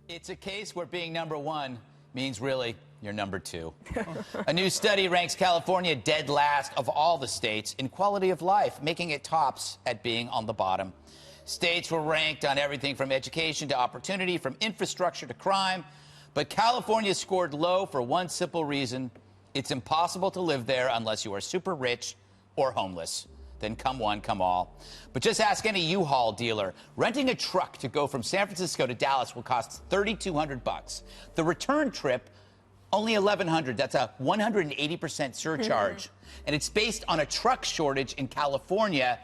It's a case where being number one means really you're number two. A new study ranks California dead last of all the states in quality of life, making it tops at being on the bottom. States were ranked on everything from education to opportunity, from infrastructure to crime. But California scored low for one simple reason. It's impossible to live there unless you are super rich or homeless. Then come one, come all. But just ask any U-Haul dealer. Renting a truck to go from San Francisco to Dallas will cost $3,200. The return trip, only $1,100. That's a 180% surcharge. And it's based on a truck shortage in California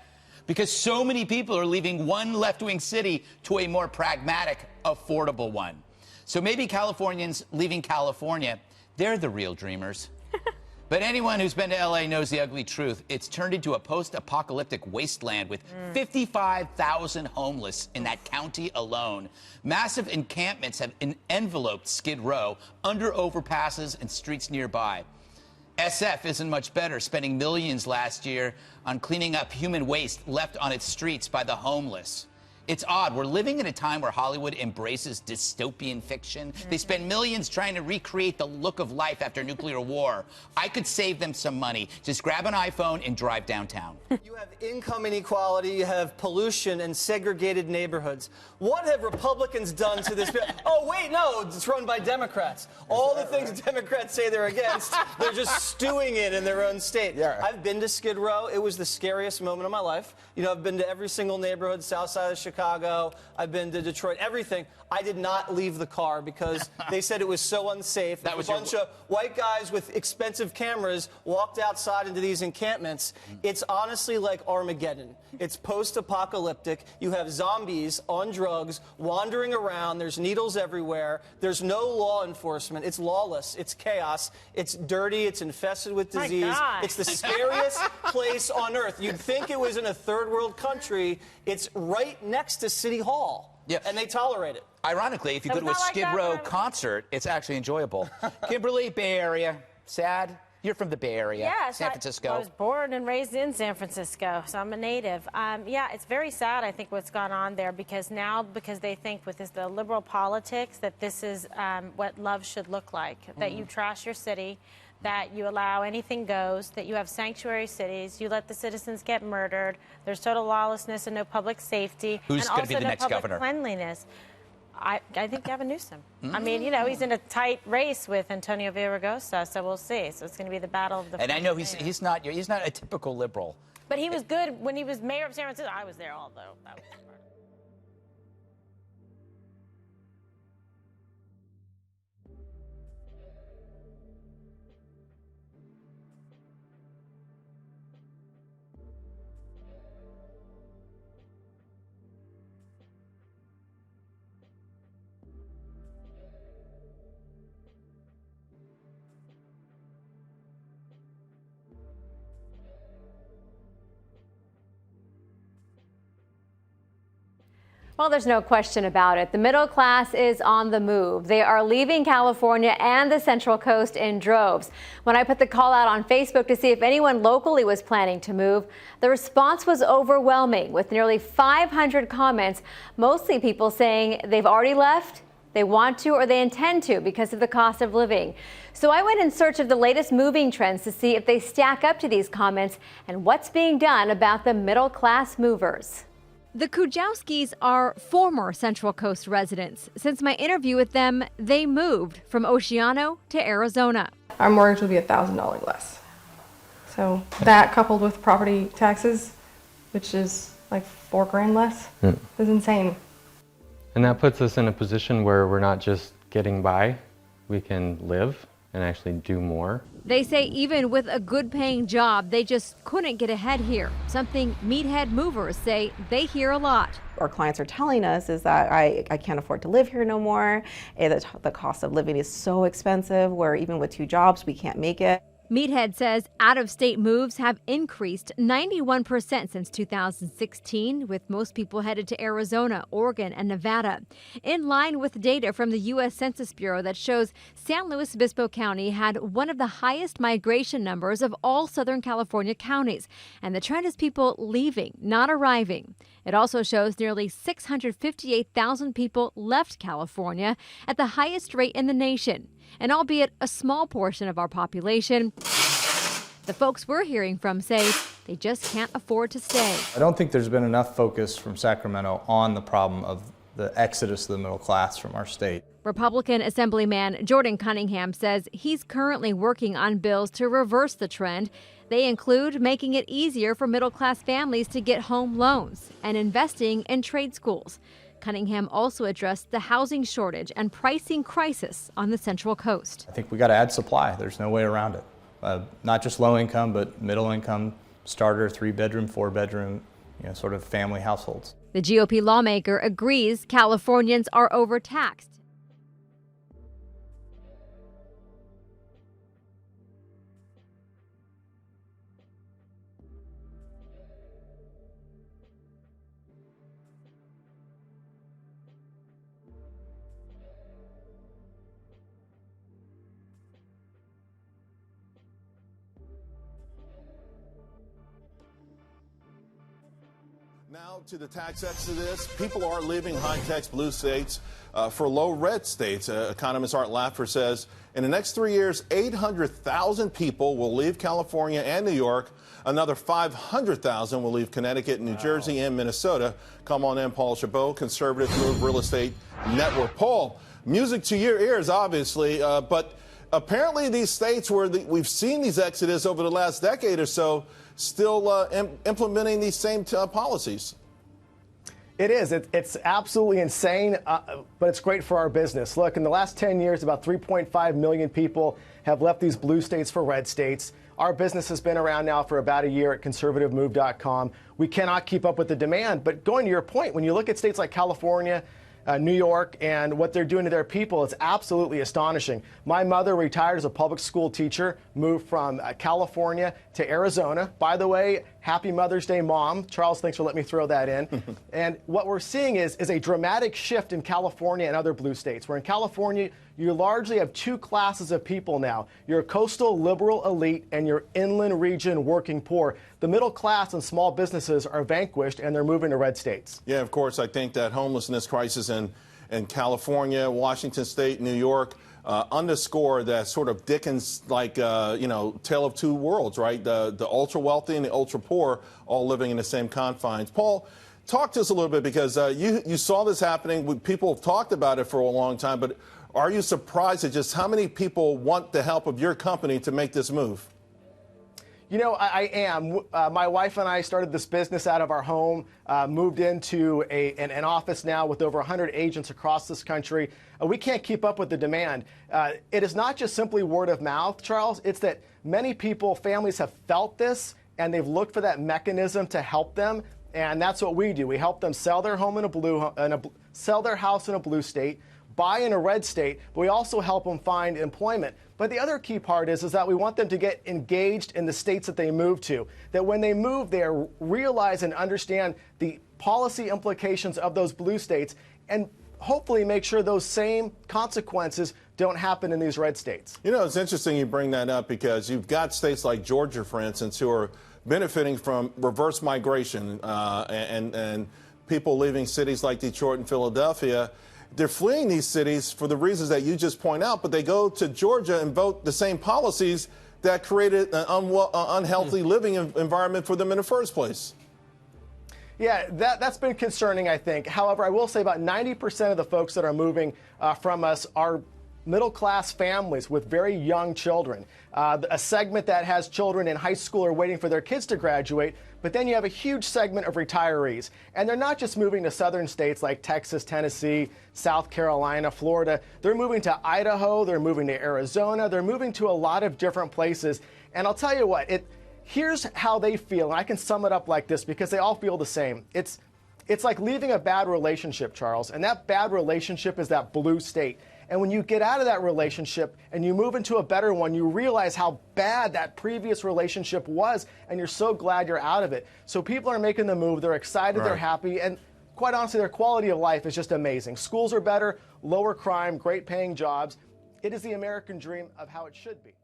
because so many people are leaving one left-wing city to a more pragmatic, affordable one. So maybe Californians leaving California, they're the real dreamers. But anyone who's been to L.A. knows the ugly truth. It's turned into a post-apocalyptic wasteland with 55,000 homeless in that county alone. Massive encampments have enveloped Skid Row under overpasses and streets nearby. SF isn't much better, spending millions last year on cleaning up human waste left on its streets by the homeless. It's odd. We're living in a time where Hollywood embraces dystopian fiction. They spend millions trying to recreate the look of life after nuclear war. I could save them some money. Just grab an iPhone and drive downtown. You have income inequality, you have pollution and segregated neighborhoods. What have Republicans done to this? Oh, wait, no, it's run by Democrats. All the things Democrats say they're against, they're just stewing in their own state. Yeah. I've been to Skid Row. It was the scariest moment of my life. You know, I've been to every single neighborhood, south side of Chicago. I've been to Detroit, everything. I did not leave the car because they said it was so unsafe. That was a bunch of white guys with expensive cameras walked outside into these encampments. It's honestly like Armageddon. It's post-apocalyptic. You have zombies on drugs wandering around. There's needles everywhere. There's no law enforcement. It's lawless. It's chaos. It's dirty. It's infested with disease. My God. It's the scariest place on earth. You'd think it was in a third world country. It's right next to City Hall. Yep. And they tolerate it. Ironically, if you go to a not like Skid that Row when- concert, it's actually enjoyable. Kimberly, Bay Area, sad. You're from the Bay Area, Yes, San Francisco. I was born and raised in San Francisco, so I'm a native. Yeah, it's very sad, I think, what's gone on there, because they think with the liberal politics that this is what love should look like, that you trash your city, that you allow anything goes, that you have sanctuary cities, you let the citizens get murdered, there's total lawlessness and no public safety, Who's and gonna also be the no next public governor? cleanliness. I think Gavin Newsom. I mean, you know, he's in a tight race with Antonio Villaraigosa, so we'll see. So it's going to be the battle of the. And I know mayors. he's not a typical liberal. But he was good when he was mayor of San Francisco. I was there, although that was part of it. Well, there's no question about it. The middle class is on the move. They are leaving California and the Central Coast in droves. When I put the call out on Facebook to see if anyone locally was planning to move, the response was overwhelming with nearly 500 comments, mostly people saying they've already left, they want to, or they intend to because of the cost of living. So I went in search of the latest moving trends to see if they stack up to these comments and what's being done about the middle class movers. The Kujawskis are former Central Coast residents. Since my interview with them, they moved from Oceano to Arizona. Our mortgage will be $1,000 less. So that coupled with property taxes, which is like $4 grand less, is insane. And that puts us in a position where we're not just getting by, we can live and actually do more. They say even with a good paying job, they just couldn't get ahead here. Something meathead movers say they hear a lot. Our clients are telling us is that I can't afford to live here no more. The cost of living is so expensive where even with 2 jobs, we can't make it. Meathead says out-of-state moves have increased 91% since 2016, with most people headed to Arizona, Oregon, and Nevada. In line with data from the U.S. Census Bureau that shows San Luis Obispo County had one of the highest migration numbers of all Southern California counties. And the trend is people leaving, not arriving. It also shows nearly 658,000 people left California at the highest rate in the nation. And albeit a small portion of our population, the folks we're hearing from say they just can't afford to stay. I don't think there's been enough focus from Sacramento on the problem of the exodus of the middle class from our state. Republican Assemblyman Jordan Cunningham says he's currently working on bills to reverse the trend. They include making it easier for middle-class families to get home loans and investing in trade schools. Cunningham also addressed the housing shortage and pricing crisis on the Central Coast. I think we got to add supply. There's no way around it. Not just low income, but middle income, starter, 3-bedroom, 4-bedroom, sort of family households. The GOP lawmaker agrees Californians are overtaxed. Now to the tax exodus. People are leaving high-tax blue states for low-red states. Economist Art Laffer says in the next 3 years, 800,000 people will leave California and New York. Another 500,000 will leave Connecticut, New Jersey, and Minnesota. Come on in, Paul Chabot, Conservative Move Real Estate Network. Paul, music to your ears, obviously, but apparently these states where we've seen these exodus over the last decade or so still implementing these same policies. It is. It's absolutely insane, but it's great for our business. Look, in the last 10 years, about 3.5 million people have left these blue states for red states. Our business has been around now for about a year at conservativemove.com. We cannot keep up with the demand. But going to your point, when you look at states like California, New York, and what they're doing to their people, it's absolutely astonishing. My mother retired as a public school teacher, moved from California to Arizona. By the way, happy Mother's Day, Mom. Charles, thanks for letting me throw that in. And what we're seeing is a dramatic shift in California and other blue states, where in California, you largely have two classes of people now. Your coastal liberal elite and your inland region working poor. The middle class and small businesses are vanquished, and they're moving to red states. Yeah, of course, I think that homelessness crisis in California, Washington State, New York, underscore that sort of Dickens-like, tale of two worlds, right? The ultra-wealthy and the ultra-poor all living in the same confines. Paul, talk to us a little bit, because you saw this happening. People have talked about it for a long time, but are you surprised at just how many people want the help of your company to make this move? You know, I am. My wife and I started this business out of our home, moved into an office now with over 100 agents across this country. We can't keep up with the demand. It is not just simply word of mouth, Charles. It's that many people, families have felt this, and they've looked for that mechanism to help them. And that's what we do. We help them sell their home sell their house in a blue state, buy in a red state, but we also help them find employment. But the other key part is that we want them to get engaged in the states that they move to, that when they move there, realize and understand the policy implications of those blue states, and hopefully make sure those same consequences don't happen in these red states. You know, it's interesting you bring that up, because you've got states like Georgia, for instance, who are benefiting from reverse migration and people leaving cities like Detroit and Philadelphia. They're fleeing these cities for the reasons that you just point out, but they go to Georgia and vote the same policies that created an unhealthy living environment for them in the first place. Yeah, that's been concerning, I think. However, I will say about 90% of the folks that are moving from us are middle-class families with very young children. A segment that has children in high school or waiting for their kids to graduate, but then you have a huge segment of retirees. And they're not just moving to southern states like Texas, Tennessee, South Carolina, Florida. They're moving to Idaho, they're moving to Arizona, they're moving to a lot of different places. And I'll tell you what, here's how they feel, and I can sum it up like this because they all feel the same. It's like leaving a bad relationship, Charles, and that bad relationship is that blue state. And when you get out of that relationship and you move into a better one, you realize how bad that previous relationship was, and you're so glad you're out of it. So people are making the move, they're excited, They're happy, and quite honestly, their quality of life is just amazing. Schools are better, lower crime, great paying jobs. It is the American dream of how it should be.